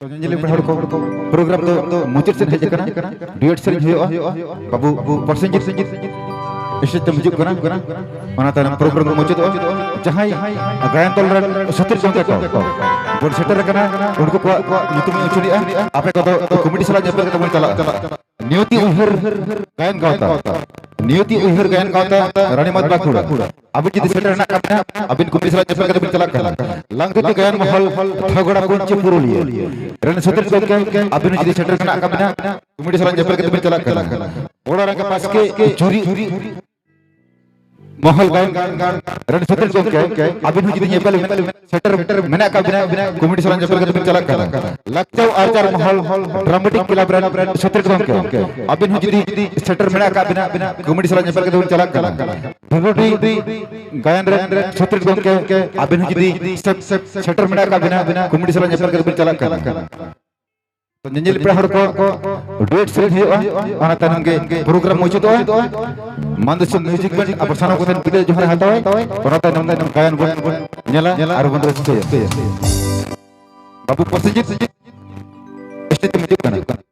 ᱧᱮᱧᱮᱞ ᱯᱮ ᱦᱚᱲ ᱠᱚ ᱯᱨᱳᱜᱨᱟम ᱫᱚ ᱢᱩᱪᱟᱹᱫ ᱥᱮᱫ ᱦᱮᱡ ᱟᱠᱟᱱᱟ ᱰᱩᱭᱮᱴ ᱥᱮᱨᱮᱧ ᱦᱩᱭᱩᱜᱼᱟ ᱵᱟᱵᱩ ᱯᱚᱨᱥᱮᱱᱡᱤᱛ ᱥᱴᱮᱡ ᱛᱮ ᱦᱤᱡᱩᱜ ᱠᱟᱱᱟ ᱚᱱᱟ ᱛᱟᱭᱚᱢ ᱯᱨᱳᱜᱨᱟम ᱢᱩᱪᱟᱹᱫᱚᱜᱼᱟ ᱡᱟᱦᱟᱸᱭ ᱜᱟᱭᱟᱱ ᱫᱚᱞ ᱨᱮᱱ ᱥᱚᱛᱤᱨ ᱜᱚᱝᱠᱮ ᱠᱚ ᱵᱚᱱ ᱥᱮᱴᱮᱨ ᱟᱠᱟᱱᱟ ᱩᱱᱠᱩ ᱠᱚᱣᱟᱜ ᱧᱩᱛᱩᱢ ᱤᱧ ᱩᱪᱷᱟᱹᱱᱮᱜᱼᱟ ᱟᱯᱮ ᱠᱚᱫᱚ ᱠᱚᱢᱤᱴᱤ ᱥᱟᱞᱟᱜ ᱧᱮᱯᱮᱞ ᱠᱟᱛᱮ ᱵᱚᱱ ᱪᱟᱞᱟᱜᱼᱟ नियति उहर गायन गावता नियति उहर गायन गावता रानीमत बाकुड़ा अभी जदि सेटर ना करना अभी कुमरी सला चपल कदम चला करना लांगदुती गायन महल ठगड़ा कुंची पुरुलिया रन सतर के अभी जदि सेटर ना करना कुमरी सला चपल कदम चला करना ओड़ा रंग पास के चोरी महल गायन रन सतर के अभी जदि चपल सेटर मेना का बिना कुमरी सला चपल कदम चला करना लगता आचार महल ड्रामेटिक क्लब रन सतर के अभी जदि सेटर मेना का बिना कुमरी सला चपल कदम चला करना भगोटी गायन रन सतर के अभी जदि सेटर मेना का बिना कुमरी सला चपल कदम चला करना तो निंजल पे हर को डुएट सेरेन हुआ तानम के प्रोग्राम मुचादोआ मानदस म्यूजिक बैंड अबरसाना को तन पिदे जोहर हतावे ओना तानम गायन बन नेला आरो बन रस्ते बाबू पसंजित स्टेज में